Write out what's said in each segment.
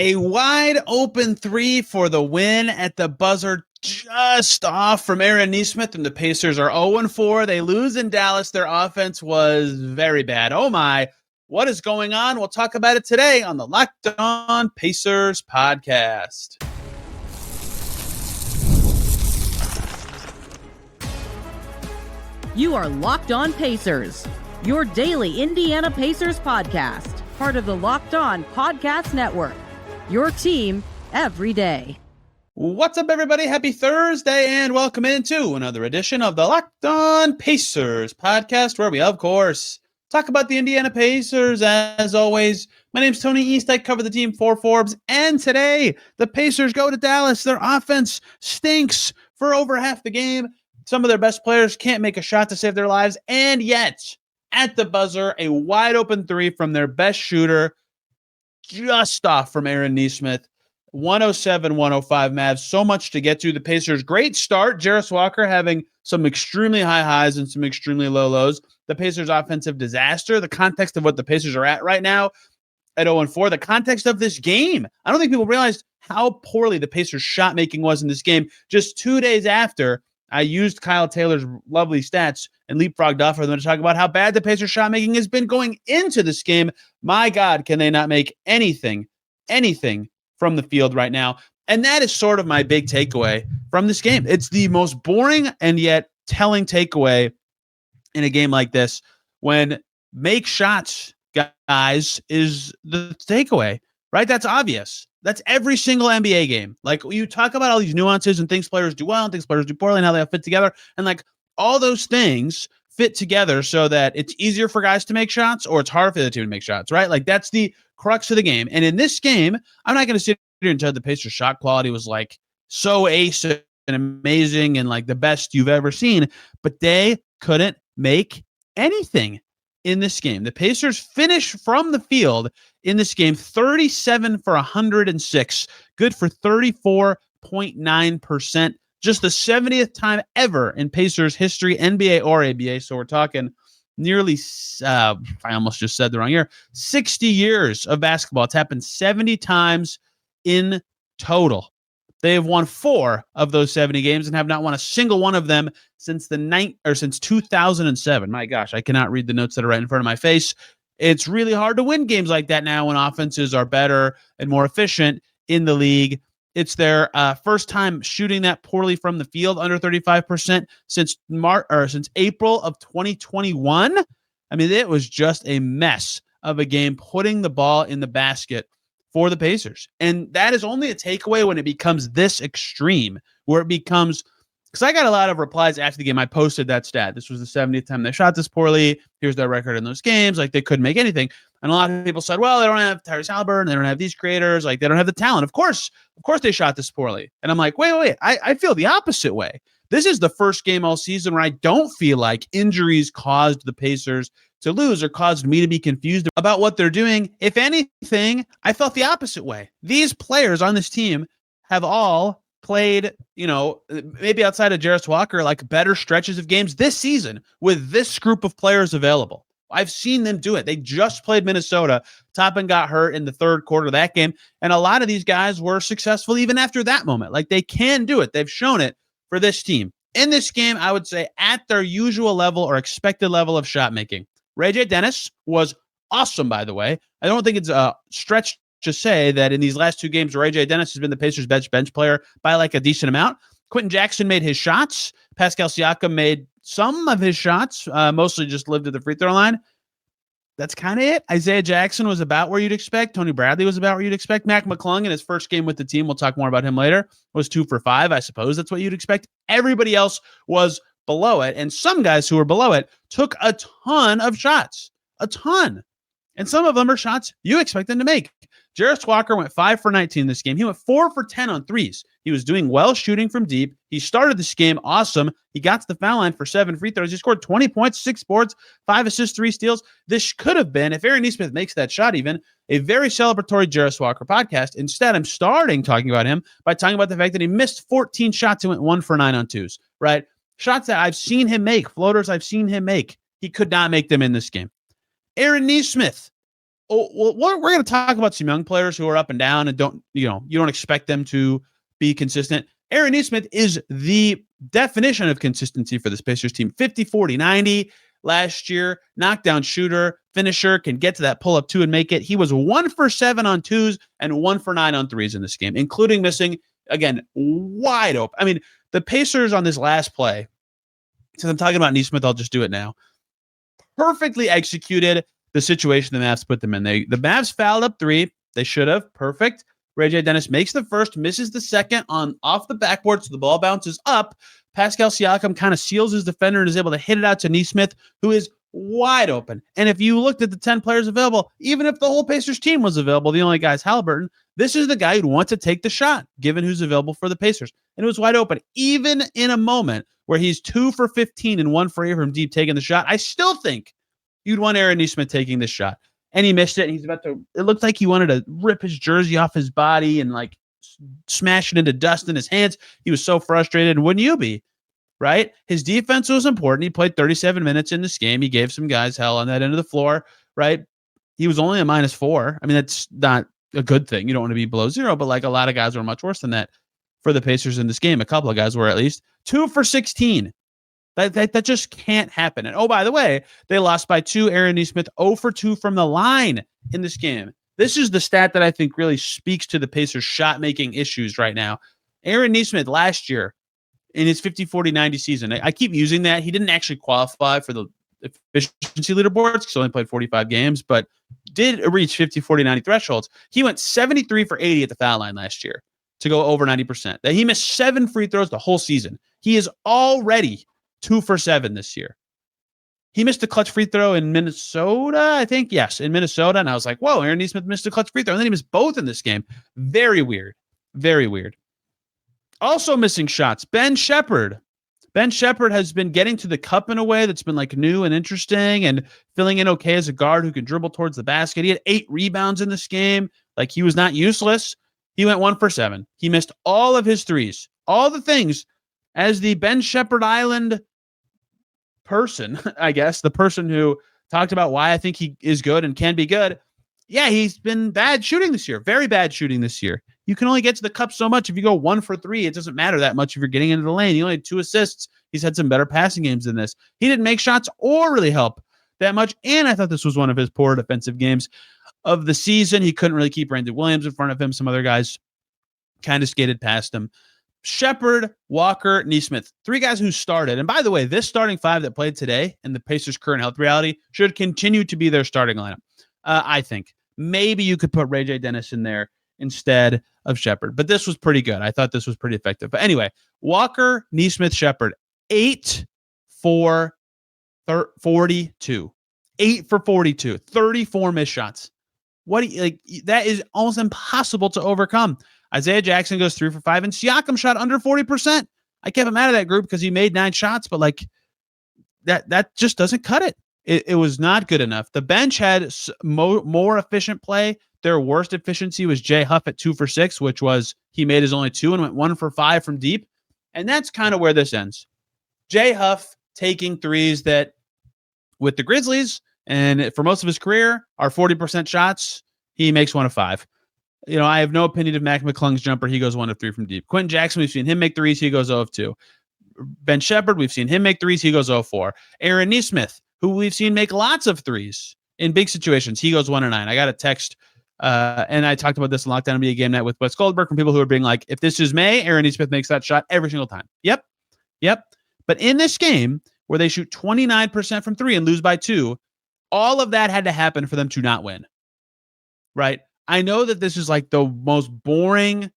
A wide open three for the win at the buzzer, just off from Aaron Nesmith, and the Pacers are 0-4. They lose in Dallas. Their offense was very bad. Oh my, what is going on? We'll talk about it today on the Locked On Pacers podcast. You are Locked On Pacers, your daily Indiana Pacers podcast, part of the Locked On Podcast Network. Your team every day. What's up, everybody? Happy Thursday, and welcome into another edition of the Locked On Pacers podcast, where we, of course, talk about the Indiana Pacers. As always, my name's Tony East. I cover the team for Forbes, and today the Pacers go to Dallas. Their offense stinks for over half the game. Some of their best players can't make a shot to save their lives, and yet, at the buzzer, a wide open three from their best shooter, just off from Aaron Nesmith. 107-105 Mavs. So much to get to. The Pacers, great start. Jarace Walker having some extremely high highs and some extremely low lows. The Pacers offensive disaster. The context of what the Pacers are at right now at 0-4. The context of this game. I don't think people realized how poorly the Pacers shot making was in this game. Just 2 days after I used Kyle Taylor's lovely stats and leapfrogged off of them to talk about how bad the Pacers shot making has been going into this game. My God, can they not make anything from the field right now? And that is sort of my big takeaway from this game. It's the most boring and yet telling takeaway in a game like this, when make shots, guys, is the takeaway, right? That's obvious. That's every single NBA game. Like, you talk about all these nuances and things players do well and things players do poorly and how they all fit together. And like all those things fit together so that it's easier for guys to make shots or it's hard for the team to make shots, right? Like, that's the crux of the game. And in this game, I'm not going to sit here and tell the Pacers shot quality was like so ace and amazing and like the best you've ever seen, but they couldn't make anything in this game. The Pacers finish from the field in this game 37 for 106, good for 34.9%. Just the 70th time ever in Pacers history, NBA or ABA. So we're talking nearly, I almost just said the wrong year, 60 years of basketball. It's happened 70 times in total. They have won 4 of those 70 games and have not won a single one of them since since 2007. My gosh, I cannot read the notes that are right in front of my face. It's really hard to win games like that now when offenses are better and more efficient in the league. It's their first time shooting that poorly from the field, under 35%, since April of 2021. I mean, it was just a mess of a game putting the ball in the basket for the Pacers. And that is only a takeaway when it becomes this extreme, where it becomes, because I got a lot of replies after the game. I posted that stat. This was the 70th time they shot this poorly. Here's their record in those games. Like, they couldn't make anything. And a lot of people said, well, they don't have Tyrese Haliburton. They don't have these creators. Like, they don't have the talent. Of course they shot this poorly. And I'm like, wait. I feel the opposite way. This is the first game all season where I don't feel like injuries caused the Pacers to lose or caused me to be confused about what they're doing. If anything, I felt the opposite way. These players on this team have all played, maybe outside of Jarace Walker, like better stretches of games this season with this group of players available. I've seen them do it. They just played Minnesota. Toppin got hurt in the third quarter of that game. And a lot of these guys were successful even after that moment. Like, they can do it. They've shown it for this team. In this game, I would say at their usual level or expected level of shot making. Ray J. Dennis was awesome, by the way. I don't think it's a stretch to say that in these last 2 games, Ray J. Dennis has been the Pacers' bench player by like a decent amount. Quentin Jackson made his shots. Pascal Siakam made some of his shots, mostly just lived at the free throw line. That's kind of it. Isaiah Jackson was about where you'd expect. Tony Bradley was about where you'd expect. Mac McClung in his first game with the team, we'll talk more about him later, was 2 for 5. I suppose that's what you'd expect. Everybody else was below it, and some guys who were below it took a ton of shots. A ton. And some of them are shots you expect them to make. Jarace Walker went 5 for 19 this game. He went 4 for 10 on threes. He was doing well shooting from deep. He started this game awesome. He got to the foul line for 7 free throws. He scored 20 points, 6 boards, 5 assists, 3 steals. This could have been, if Aaron Nesmith makes that shot even, a very celebratory Jarace Walker podcast. Instead, I'm starting talking about him by talking about the fact that he missed 14 shots and went 1 for 9 on twos, right? Shots that I've seen him make, floaters I've seen him make. He could not make them in this game. Aaron Nesmith, well, we're going to talk about some young players who are up and down and you don't expect them to be consistent. Aaron Nesmith is the definition of consistency for this Pacers team. 50, 40, 90 last year, knockdown shooter, finisher, can get to that pull-up two and make it. He was 1 for 7 on twos and 1 for 9 on threes in this game, including missing, again, wide open. I mean, the Pacers on this last play, since I'm talking about Nesmith, I'll just do it now, perfectly executed the situation the Mavs put them in. The Mavs fouled up 3. They should have. Perfect. Ray J. Dennis makes the first, misses the second on off the backboard, so the ball bounces up. Pascal Siakam kind of seals his defender and is able to hit it out to Nesmith, who is wide open. And if you looked at the 10 players available, even if the whole Pacers team was available, the only guy is Haliburton, this is the guy who'd want to take the shot, given who's available for the Pacers. And it was wide open. Even in a moment where he's 2 for 15 and 1 for 8 from deep taking the shot, I still think you'd want Aaron Nesmith taking this shot. And he missed it. And he's about to, it looked like he wanted to rip his jersey off his body and like smash it into dust in his hands. He was so frustrated. Wouldn't you be? Right? His defense was important. He played 37 minutes in this game. He gave some guys hell on that end of the floor, right? He was only a -4. I mean, that's not a good thing. You don't want to be below 0, but like a lot of guys were much worse than that for the Pacers in this game. A couple of guys were at least 2 for 16. That just can't happen. And oh, by the way, they lost by 2. Aaron Nesmith 0 for 2 from the line in this game. This is the stat that I think really speaks to the Pacers' shot-making issues right now. Aaron Nesmith last year in his 50, 40, 90 season, I keep using that. He didn't actually qualify for the efficiency leaderboards because he only played 45 games, but did reach 50, 40, 90 thresholds. He went 73 for 80 at the foul line last year to go over 90%. That he missed 7 free throws the whole season. He is already 2 for 7 this year. He missed a clutch free throw in Minnesota, I think. Yes, in Minnesota. And I was like, whoa, Aaron Nesmith missed a clutch free throw. And then he missed both in this game. Very weird. Very weird. Also missing shots, Ben Shepherd. Ben Shepherd has been getting to the cup in a way that's been like new and interesting and filling in okay as a guard who can dribble towards the basket. He had 8 rebounds in this game. Like, he was not useless. He went 1 for 7. He missed all of his threes. All the things as the Ben Shepherd Island person, I guess, the person who talked about why I think he is good and can be good. Yeah, he's been bad shooting this year. Very bad shooting this year. You can only get to the cup so much. If you go 1 for 3, it doesn't matter that much if you're getting into the lane. He only had 2 assists. He's had some better passing games than this. He didn't make shots or really help that much. And I thought this was one of his poor defensive games of the season. He couldn't really keep Brandon Williams in front of him. Some other guys kind of skated past him. Shepherd, Walker, Nesmith, 3 guys who started. And by the way, this starting 5 that played today in the Pacers' current health reality should continue to be their starting lineup. I think maybe you could put Ray J. Dennis in there instead of Shepherd, but this was pretty good. I thought this was pretty effective. But anyway, Walker, Nesmith, Shepherd, 8 for 42, 8 for 42, 34 missed shots. What do you, like? That is almost impossible to overcome. Isaiah Jackson goes 3 for 5, and Siakam shot under 40%. I kept him out of that group because he made 9 shots, but like that just doesn't cut it. It was not good enough. The bench had more efficient play. Their worst efficiency was Jay Huff at 2 for 6, which was he made his only 2 and went 1 for 5 from deep. And that's kind of where this ends. Jay Huff taking threes that with the Grizzlies and for most of his career are 40% shots. He makes 1 of 5. You know, I have no opinion of Mac McClung's jumper. He goes 1 of 3 from deep. Quentin Jackson, we've seen him make threes. He goes 0 of 2. Ben Shepherd, we've seen him make threes. He goes 0 of 4. Aaron Nesmith, who we've seen make lots of threes in big situations, he goes 1 of 9. I got a text, and I talked about this in Lockdown NBA Game Night with Wes Goldberg from people who are being like, if this is May, Aaron Nesmith makes that shot every single time. Yep. But in this game, where they shoot 29% from 3 and lose by 2, all of that had to happen for them to not win. Right? I know that this is like the most boring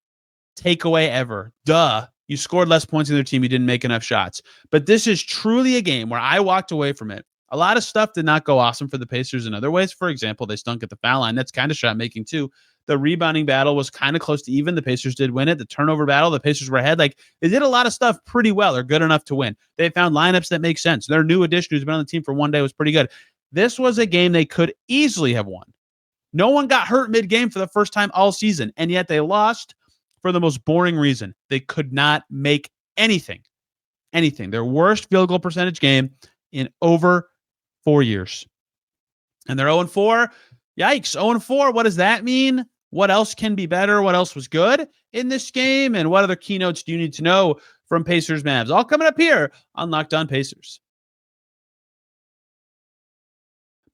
takeaway ever. Duh. You scored less points in their team. You didn't make enough shots. But this is truly a game where I walked away from it. A lot of stuff did not go awesome for the Pacers in other ways. For example, they stunk at the foul line. That's kind of shot making too. The rebounding battle was kind of close to even. The Pacers did win it. The turnover battle, the Pacers were ahead. Like, they did a lot of stuff pretty well or good enough to win. They found lineups that make sense. Their new addition who's been on the team for one day was pretty good. This was a game they could easily have won. No one got hurt mid-game for the first time all season, and yet they lost for the most boring reason. They could not make anything. Their worst field goal percentage game in over 4 years. And they're 0-4. Yikes. 0-4. What does that mean? What else can be better? What else was good in this game? And what other keynotes do you need to know from Pacers Mavs? All coming up here on Locked On Pacers.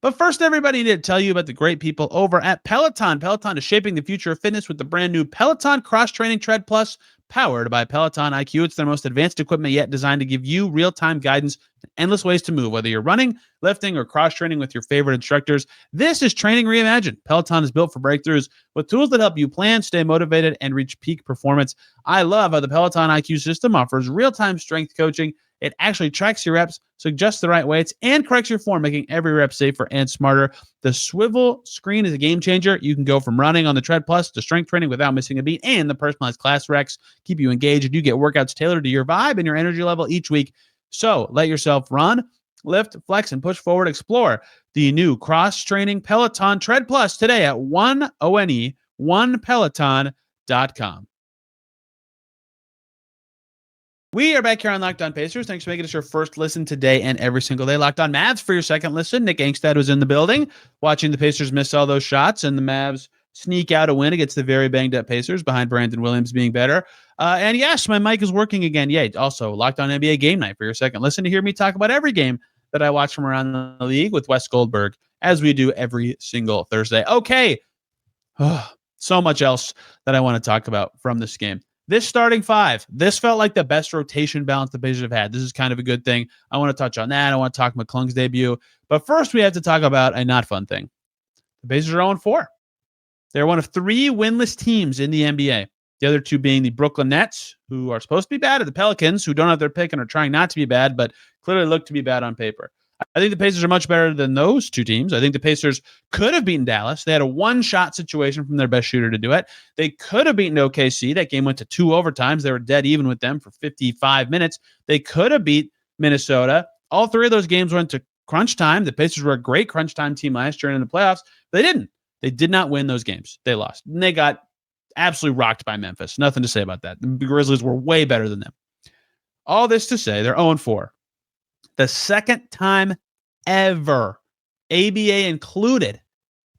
But first, everybody, need to tell you about the great people over at Peloton. Peloton is shaping the future of fitness with the brand new Peloton Cross Training Tread Plus, powered by Peloton IQ. It's their most advanced equipment yet, designed to give you real-time guidance and endless ways to move, whether you're running, lifting, or cross-training with your favorite instructors. This is training reimagined. Peloton is built for breakthroughs with tools that help you plan, stay motivated, and reach peak performance. I love how the Peloton IQ system offers real-time strength coaching. It actually tracks your reps, suggests the right weights, and corrects your form, making every rep safer and smarter. The swivel screen is a game changer. You can go from running on the Tread Plus to strength training without missing a beat, and the personalized class recs keep you engaged, and you get workouts tailored to your vibe and your energy level each week. So let yourself run, lift, flex, and push forward. Explore the new cross-training Peloton Tread Plus today at 1peloton.com. We are back here on Locked On Pacers. Thanks for making us your first listen today and every single day. Locked On Mavs for your second listen. Nick Angstad was in the building watching the Pacers miss all those shots and the Mavs sneak out a win against the very banged-up Pacers behind Brandon Williams being better. And yes, my mic is working again. Yay. Also, Locked On NBA Game Night for your second listen to hear me talk about every game that I watch from around the league with Wes Goldberg, as we do every single Thursday. Okay. So much else that I want to talk about from this game. This starting five, this felt like the best rotation balance the Pacers have had. This is kind of a good thing. I want to touch on that. I want to talk McClung's debut. But first, we have to talk about a not fun thing. The Pacers are 0-4. They're one of three winless teams in the NBA. The other two being the Brooklyn Nets, who are supposed to be bad, and the Pelicans, who don't have their pick and are trying not to be bad, but clearly look to be bad on paper. I think the Pacers are much better than those two teams. I think the Pacers could have beaten Dallas. They had a one-shot situation from their best shooter to do it. They could have beaten OKC. That game went to 2 overtimes. They were dead even with them for 55 minutes. They could have beat Minnesota. All three of those games went to crunch time. The Pacers were a great crunch time team last year in the playoffs. They didn't. They did not win those games. They lost. And they got absolutely rocked by Memphis. Nothing to say about that. The Grizzlies were way better than them. All this to say, they're 0-4. The second time ever, ABA included,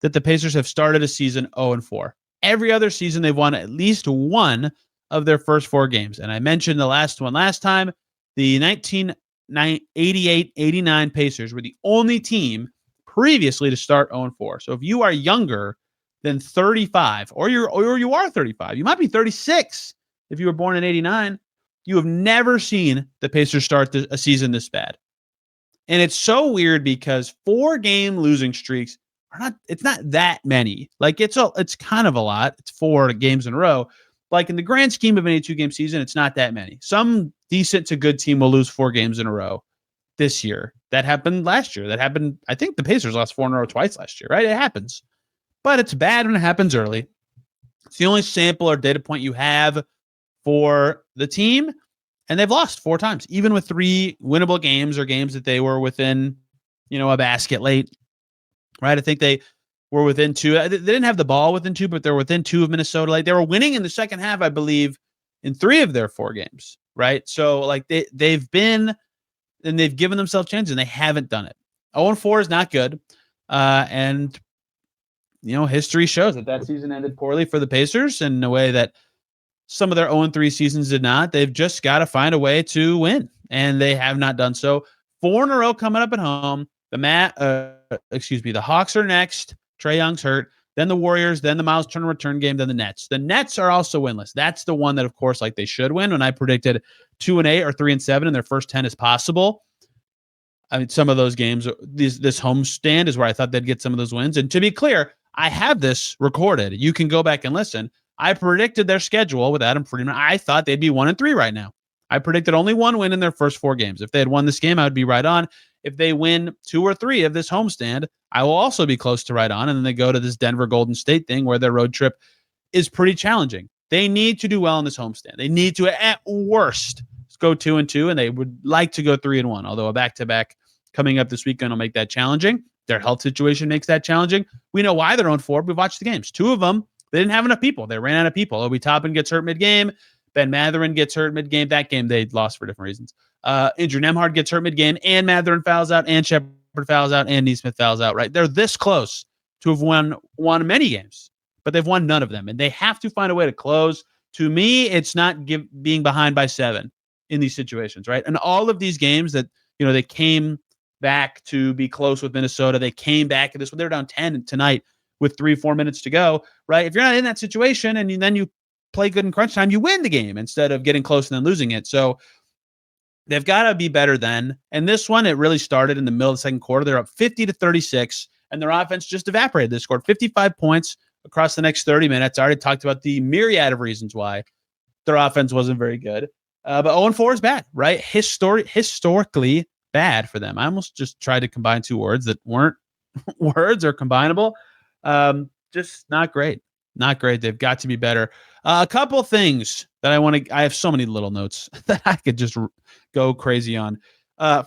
that the Pacers have started a season 0-4. Every other season, they've won at least one of their first 4 games. And I mentioned the last one last time. The 1988-89 Pacers were the only team previously to start 0-4. So if you are younger than 35, or you are 35, you might be 36 if you were born in 89, you have never seen the Pacers start a season this bad. And it's so weird because 4-game losing streaks it's not that many. Like it's kind of a lot. It's 4 games in a row. Like in the grand scheme of an 82-game season, it's not that many. Some decent to good team will lose 4 games in a row this year. That happened last year. That happened, I think the Pacers lost 4 in a row twice last year, right? It happens. But it's bad when it happens early. It's the only sample or data point you have for the team. And they've lost 4 times, even with 3 winnable games or games that they were within, a basket late, right? I think they were within 2. They didn't have the ball within 2, but they're within 2 of Minnesota late. They were winning in the second half, I believe, in 3 of their 4 games, right? So like they've been, and they've given themselves chances, and they haven't done it. 0-4 is not good. And history shows that season ended poorly for the Pacers in a way that some of their 0-3 seasons did not. They've just got to find a way to win, and they have not done so. 4 in a row coming up at home. The Hawks are next. Trae Young's hurt. Then the Warriors. Then the Miles Turner return game. Then the Nets. The Nets are also winless. That's the one that, of course, like they should win. When I predicted 2-8 or 3-7 in their first 10 as possible. I mean, some of those games, this homestand is where I thought they'd get some of those wins. And to be clear, I have this recorded. You can go back and listen. I predicted their schedule with Adam Freeman. I thought they'd be 1-3 right now. I predicted only 1 win in their first 4 games. If they had won this game, I would be right on. If they win 2 or 3 of this homestand, I will also be close to right on. And then they go to this Denver Golden State thing where their road trip is pretty challenging. They need to do well in this homestand. They need to, at worst, go 2-2, and they would like to go 3-1. Although a back-to-back coming up this weekend will make that challenging. Their health situation makes that challenging. We know why they're 0-4. We've watched the games. 2 of them, they didn't have enough people. They ran out of people. Obi Toppin gets hurt mid-game. Ben Mathurin gets hurt mid-game. That game they lost for different reasons. Andrew Nembhard gets hurt mid-game, and Mathurin fouls out, and Shepard fouls out, and Nesmith fouls out, right? They're this close to have won many games, but they've won none of them, and they have to find a way to close. To me, it's not being behind by 7 in these situations, right? And all of these games that, they came back to be close with Minnesota, they came back at this when they're down 10 tonight with 3-4 minutes to go, right? If you're not in that situation and then you play good in crunch time, you win the game instead of getting close and then losing it. So they've got to be better then. And this one, it really started in the middle of the second quarter. They're up 50-36, and their offense just evaporated. They scored 55 points across the next 30 minutes. I already talked about the myriad of reasons why their offense wasn't very good. But 0-4 is bad, right? Historically bad for them. I almost just tried to combine two words that weren't words or combinable. Just not great. Not great. They've got to be better. A couple things that I have so many little notes that I could just go crazy on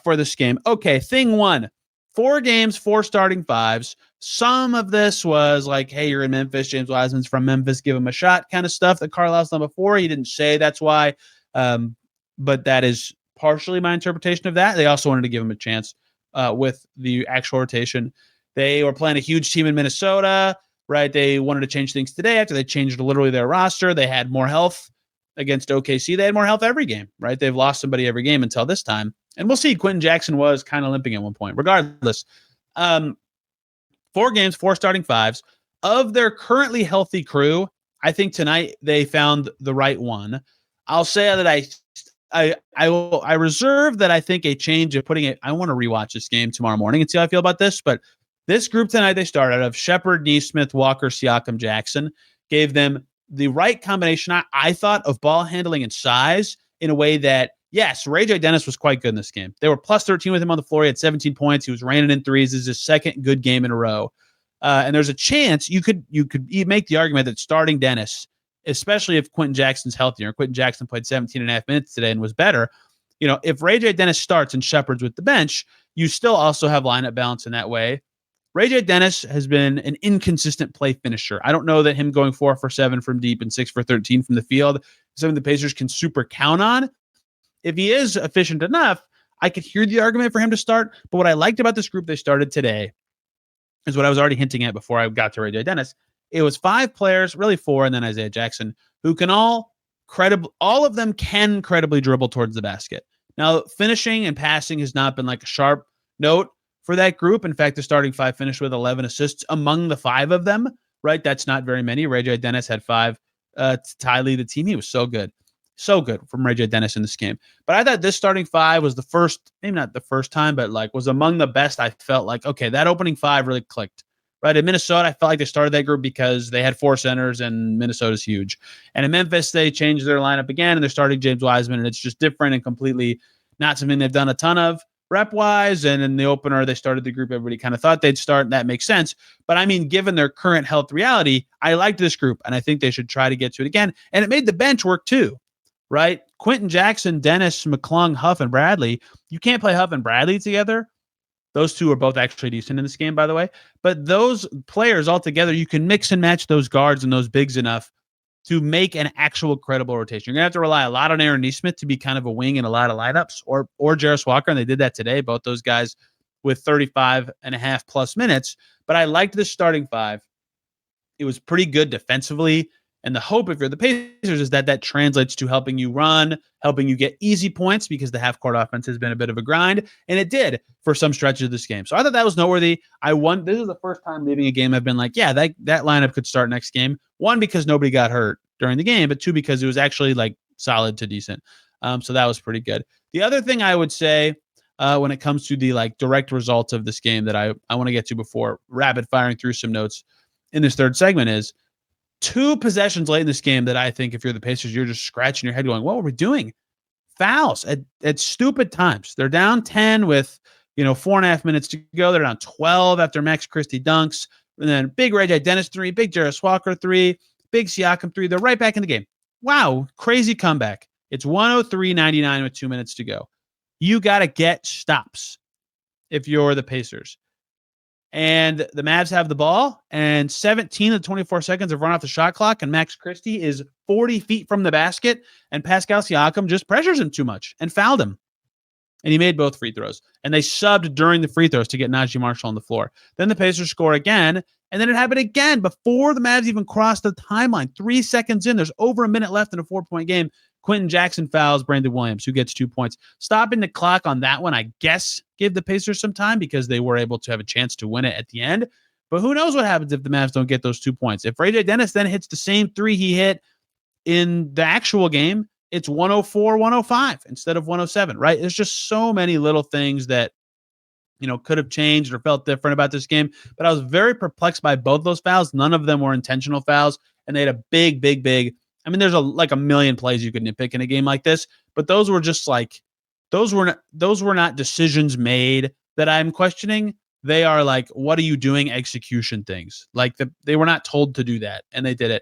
for this game. Okay, thing one, 4 games, 4 starting fives. Some of this was like, hey, you're in Memphis. James Wiseman's from Memphis. Give him a shot kind of stuff that Carlisle's done before. He didn't say that's why. But that is partially my interpretation of that. They also wanted to give him a chance with the actual rotation. They were playing a huge team in Minnesota, right? They wanted to change things today after they changed literally their roster. They had more health against OKC. They had more health every game, right? They've lost somebody every game until this time. And we'll see. Quentin Jackson was kind of limping at one point. Regardless, 4 games, 4 starting fives. Of their currently healthy crew, I think tonight they found the right one. I'll say that I reserve that I think a change of putting it. I want to rewatch this game tomorrow morning and see how I feel about this. But this group tonight, they started of Shepherd, Nesmith, Walker, Siakam, Jackson, gave them the right combination, I thought, of ball handling and size in a way that, yes, Ray J. Dennis was quite good in this game. They were plus 13 with him on the floor. He had 17 points. He was raining in threes. This is his second good game in a row. And there's a chance you could make the argument that starting Dennis, especially if Quentin Jackson's healthier. Quentin Jackson played 17 and a half minutes today and was better. If Ray J. Dennis starts and Shepard's with the bench, you still also have lineup balance in that way. Ray J. Dennis has been an inconsistent play finisher. I don't know that him going 4 for 7 from deep and 6 for 13 from the field, something the Pacers can super count on. If he is efficient enough, I could hear the argument for him to start. But what I liked about this group they started today is what I was already hinting at before I got to Ray J. Dennis. It was 5 players, really 4, and then Isaiah Jackson, who can all of them can credibly dribble towards the basket. Now, finishing and passing has not been like a sharp note for that group. In fact, the starting 5 finished with 11 assists among the 5 of them, right? That's not very many. Ray J. Dennis had 5 to tie lead the team. He was so good. So good from Ray J. Dennis in this game. But I thought this starting 5 was the first, maybe not the first time, but was among the best. I felt like, okay, that opening 5 really clicked. Right, in Minnesota, I felt like they started that group because they had 4 centers and Minnesota's huge. And in Memphis, they changed their lineup again and they're starting James Wiseman, and it's just different and completely not something they've done a ton of rep-wise. And in the opener, they started the group everybody kind of thought they'd start, and that makes sense. But I mean, given their current health reality, I liked this group, and I think they should try to get to it again. And it made the bench work too, right? Quentin Jackson, Dennis, McClung, Huff, and Bradley. You can't play Huff and Bradley together. Those 2 are both actually decent in this game, by the way. But those players all together, you can mix and match those guards and those bigs enough to make an actual credible rotation. You're going to have to rely a lot on Aaron Nesmith to be kind of a wing in a lot of lineups, or Jarris Walker, and they did that today, both those guys with 35 and a half plus minutes. But I liked this starting 5. It was pretty good defensively. And the hope, if you're the Pacers, is that translates to helping you run, helping you get easy points, because the half-court offense has been a bit of a grind, and it did for some stretches of this game. So I thought that was noteworthy. This is the first time leaving a game I've been like, yeah, that lineup could start next game. 1, because nobody got hurt during the game, but 2, because it was actually solid to decent. So that was pretty good. The other thing I would say when it comes to the direct results of this game that I want to get to before rapid firing through some notes in this third segment is 2 possessions late in this game that I think if you're the Pacers, you're just scratching your head going, what were we doing? Fouls at stupid times. They're down 10 with 4.5 minutes to go. They're down 12 after Max Christie dunks. And then big Ray J. Dennis 3, big Jarris Walker 3, big Siakam 3. They're right back in the game. Wow, crazy comeback. It's 103-99 with 2 minutes to go. You got to get stops if you're the Pacers. And the Mavs have the ball, and 17 of 24 seconds have run off the shot clock, and Max Christie is 40 feet from the basket, and Pascal Siakam just pressures him too much and fouled him. and he made both free throws. And they subbed during the free throws to get Najee Marshall on the floor. Then the Pacers score again, and then it happened again before the Mavs even crossed the timeline. 3 seconds in, there's over a minute left in a 4-point game. Quentin Jackson fouls Brandon Williams, who gets 2 points. Stopping the clock on that one, I guess, gave the Pacers some time because they were able to have a chance to win it at the end. But who knows what happens if the Mavs don't get those 2 points. If Ray Dennis then hits the same three he hit in the actual game, it's 104-105 instead of 107, right? There's just so many little things that, could have changed or felt different about this game. But I was very perplexed by both those fouls. None of them were intentional fouls, and they had a big, big, big. I mean, there's a million plays you could nitpick in a game like this, but those were just like, those were not decisions made that I'm questioning. They are like, what are you doing? Execution things. Like they were not told to do that, and they did it.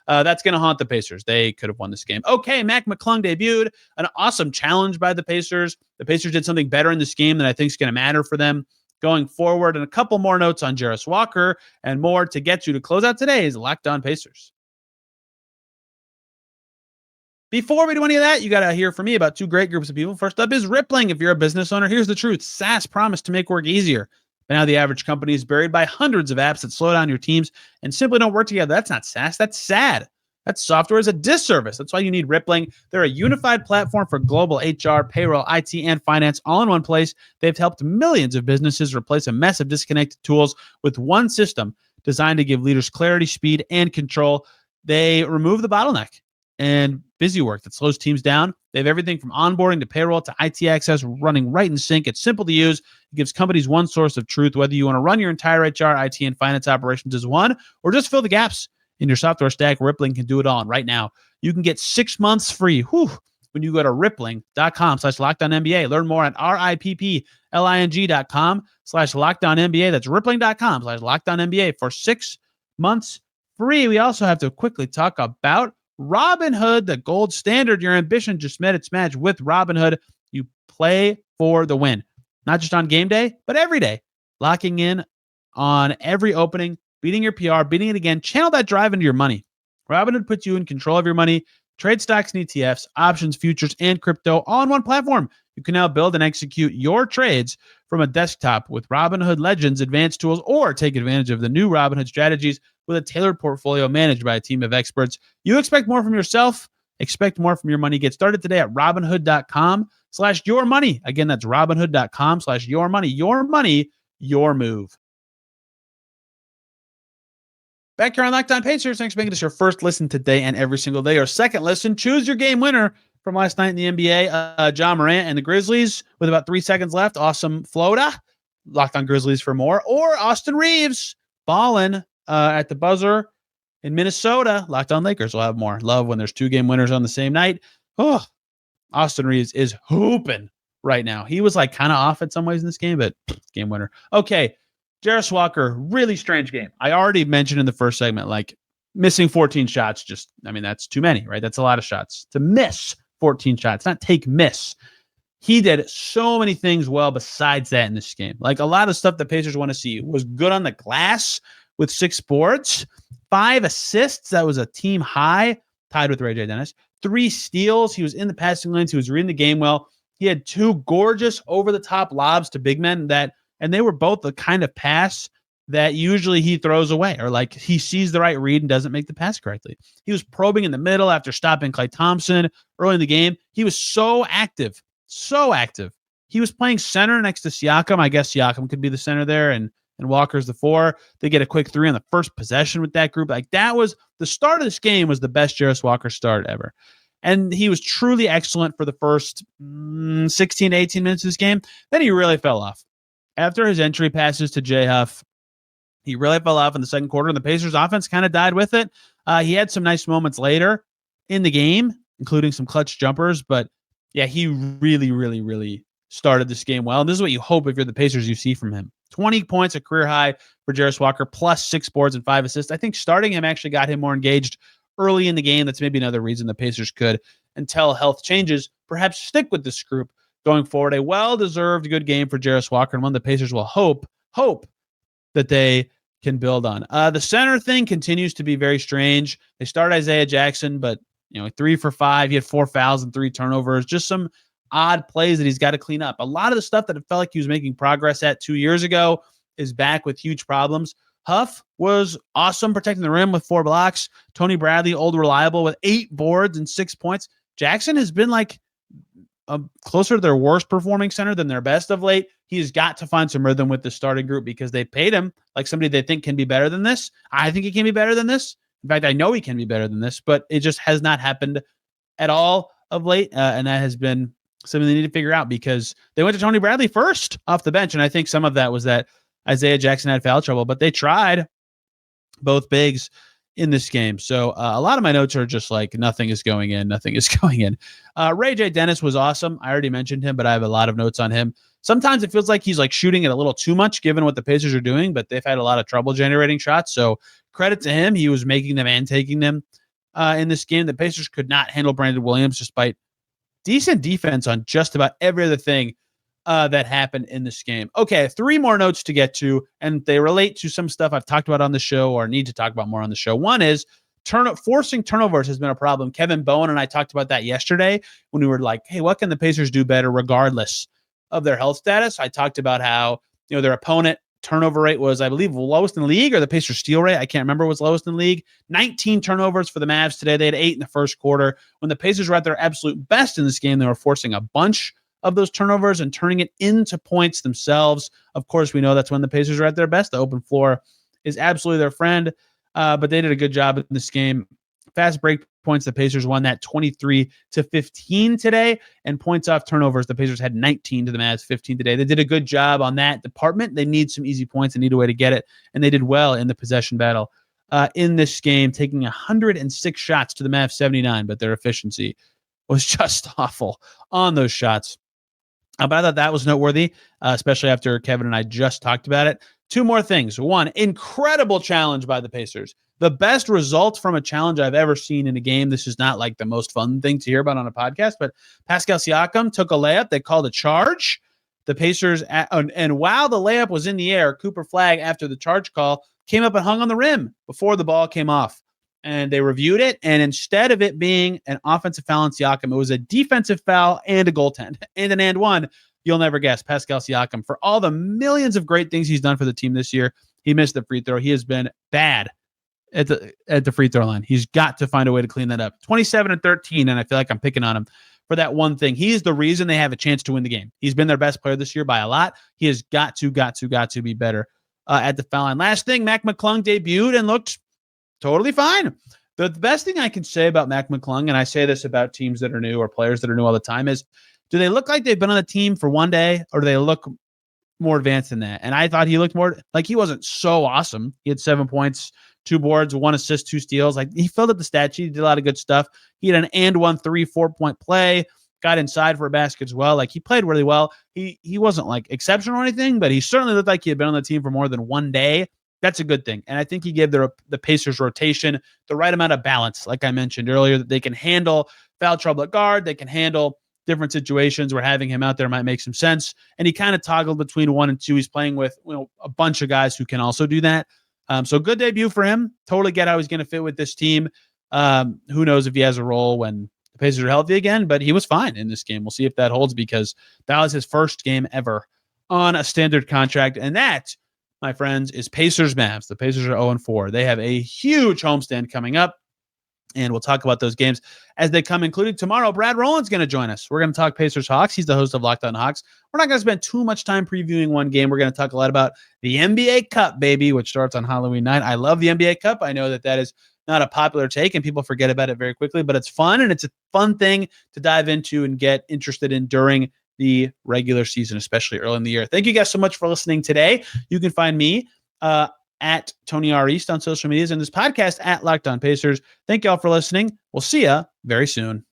That's going to haunt the Pacers. They could have won this game. Okay, Mac McClung debuted. An awesome challenge by the Pacers. The Pacers did something better in this game that I think is going to matter for them going forward. And a couple more notes on Jarace Walker and more to get to close out today's Locked On Pacers. Before we do any of that, you got to hear from me about two great groups of people. First up is Rippling. If you're a business owner, here's the truth. SaaS promised to make work easier. But now the average company is buried by hundreds of apps that slow down your teams and simply don't work together. That's not SaaS. That's sad. That software is a disservice. That's why you need Rippling. They're a unified platform for global HR, payroll, IT, and finance all in one place. They've helped millions of businesses replace a mess of disconnected tools with one system designed to give leaders clarity, speed, and control. They remove the bottleneck and busy work that slows teams down. They have everything from onboarding to payroll to IT access running right in sync. It's simple to use. It gives companies one source of truth, whether you want to run your entire HR, IT, and finance operations as one, or just fill the gaps in your software stack. Rippling can do it all. And right now, you can get 6 months free when you go to rippling.com/LockedOnNBA. Learn more at rippling.com/LockedOnNBA. That's rippling.com/LockedOnNBA for 6 months free. We also have to quickly talk about Robinhood, the gold standard. Your ambition just met its match with Robinhood. You play for the win, not just on game day, but every day. Locking in on every opening, beating your PR, beating it again. Channel that drive into your money. Robinhood puts you in control of your money. Trade stocks and ETFs, options, futures, and crypto all on one platform. You can now build and execute your trades from a desktop with Robinhood Legends advanced tools, or take advantage of the new Robinhood Strategies with a tailored portfolio managed by a team of experts. You expect more from yourself. Expect more from your money. Get started today at Robinhood.com/yourmoney. Again, that's Robinhood.com/yourmoney. Your money, your move. Back here on Locked On Pacers. Thanks for making this your first listen today and every single day. Or second listen, choose your game winner from last night in the NBA. John Morant and the Grizzlies with about 3 seconds left. Awesome floater. Locked On Grizzlies for more. Or Austin Reeves balling at the buzzer in Minnesota. Locked On Lakers will have more. Love when there's 2 game winners on the same night. Oh, Austin Reeves is hooping right now. He was like kind of off at some ways in this game, but game winner. Okay. Jarace Walker, really strange game. I already mentioned in the first segment, like missing 14 shots. That's too many, right? That's a lot of shots. To miss 14 shots, not take, miss. He did so many things well besides that in this game. Like a lot of stuff the Pacers want to see. Was good on the glass with 6 boards, 5 assists. That was a team high, tied with Ray J. Dennis. 3 steals. He was in the passing lanes. He was reading the game well. He had 2 gorgeous over-the-top lobs to big men and they were both the kind of pass that usually he throws away, or like he sees the right read and doesn't make the pass correctly. He was probing in the middle after stopping Klay Thompson early in the game. He was so active, so active. He was playing center next to Siakam. I guess Siakam could be the center there, and Walker's the 4. They get a quick 3 on the first possession with that group. Like that was the start of this game was the best Jarace Walker start ever. And he was truly excellent for the first 16 to 18 minutes of this game. Then he really fell off. After his entry passes to J. Huff, he really fell off in the second quarter, and the Pacers offense kind of died with it. He had some nice moments later in the game, including some clutch jumpers. But, yeah, he really, really, really started this game well. And this is what you hope if you're the Pacers you see from him. 20 points, a career high for Jarace Walker, plus 6 boards and 5 assists. I think starting him actually got him more engaged early in the game. That's maybe another reason the Pacers could, until health changes, perhaps stick with this group going forward. A well-deserved good game for Jarace Walker, and one the Pacers will hope that they can build on. The center thing continues to be very strange. They start Isaiah Jackson, but 3 for 5. He had 4 fouls and 3 turnovers. Just some odd plays that he's got to clean up. A lot of the stuff that it felt like he was making progress at 2 years ago is back with huge problems. Huff was awesome protecting the rim with 4 blocks. Tony Bradley, old reliable, with 8 boards and 6 points. Jackson has been like closer to their worst performing center than their best of late. He's got to find some rhythm with the starting group because they paid him like somebody they think can be better than this. I think he can be better than this. In fact, I know he can be better than this, but it just has not happened at all of late. And that has been something they need to figure out because they went to Tony Bradley first off the bench. And I think some of that was that Isaiah Jackson had foul trouble, but they tried both bigs in this game. So a lot of my notes are just like nothing is going in. Ray J. Dennis was awesome. I already mentioned him, but I have a lot of notes on him. Sometimes it feels like he's like shooting it a little too much given what the Pacers are doing, but they've had a lot of trouble generating shots. So credit to him. He was making them and taking them in this game. The Pacers could not handle Brandon Williams despite decent defense on just about every other thing that happened in this game. Okay, 3 more notes to get to, and they relate to some stuff I've talked about on the show or need to talk about more on the show. One is forcing turnovers has been a problem. Kevin Bowen and I talked about that yesterday when we were like, hey, what can the Pacers do better regardless of their health status? I talked about how their opponent turnover rate was, I believe, lowest in the league, or the Pacers steal rate. I can't remember, was lowest in the league. 19 turnovers for the Mavs today. They had 8 in the first quarter. When the Pacers were at their absolute best in this game, they were forcing a bunch of those turnovers and turning it into points themselves. Of course, we know that's when the Pacers are at their best. The open floor is absolutely their friend, but they did a good job in this game. Fast break points, the Pacers won that 23-15 today, and points off turnovers, the Pacers had 19 to the Mavs 15 today. They did a good job on that department. They need some easy points. They need a way to get it, and they did well in the possession battle in this game, taking 106 shots to the Mavs 79, but their efficiency was just awful on those shots. But I thought that was noteworthy, especially after Kevin and I just talked about it. 2 more things. 1, incredible challenge by the Pacers. The best result from a challenge I've ever seen in a game. This is not like the most fun thing to hear about on a podcast, but Pascal Siakam took a layup. They called a charge. The Pacers, and while the layup was in the air, Cooper Flagg, after the charge call, came up and hung on the rim before the ball came off. And they reviewed it, and instead of it being an offensive foul on Siakam, it was a defensive foul and a goaltend. And an and one, you'll never guess, Pascal Siakam. For all the millions of great things he's done for the team this year, he missed the free throw. He has been bad at the free throw line. He's got to find a way to clean that up. 27-13, and I feel like I'm picking on him for that one thing. He's the reason they have a chance to win the game. He's been their best player this year by a lot. He has got to be better at the foul line. Last thing, Mac McClung debuted and looked totally fine. The best thing I can say about Mac McClung, and I say this about teams that are new or players that are new all the time, is do they look like they've been on the team for one day, or do they look more advanced than that? And I thought he looked more like he wasn't so awesome. He had 7 points, 2 boards, 1 assist, 2 steals. Like, he filled up the stat sheet. He did a lot of good stuff. He had an and 1 3 4-point play, got inside for a basket as well. Like, he played really well. He wasn't like exceptional or anything, but he certainly looked like he had been on the team for more than one day. That's a good thing. And I think he gave the Pacers rotation the right amount of balance, like I mentioned earlier, that they can handle foul trouble at guard. They can handle different situations where having him out there might make some sense. And he kind of toggled between 1 and 2. He's playing with a bunch of guys who can also do that. So good debut for him. Totally get how he's going to fit with this team. Who knows if he has a role when the Pacers are healthy again, but he was fine in this game. We'll see if that holds, because that was his first game ever on a standard contract. And that, my friends, is Pacers Mavs. The Pacers are 0-4. They have a huge homestand coming up, and we'll talk about those games as they come, including tomorrow. Brad Rowland's going to join us. We're going to talk Pacers Hawks. He's the host of Locked On Hawks. We're not going to spend too much time previewing one game. We're going to talk a lot about the NBA Cup, baby, which starts on Halloween night. I love the NBA Cup. I know that is not a popular take, and people forget about it very quickly, but it's fun, and it's a fun thing to dive into and get interested in during the regular season, especially early in the year. Thank you guys so much for listening today. You can find me at Tony R. East on social medias, and this podcast at Locked On Pacers. Thank y'all for listening. We'll see ya very soon.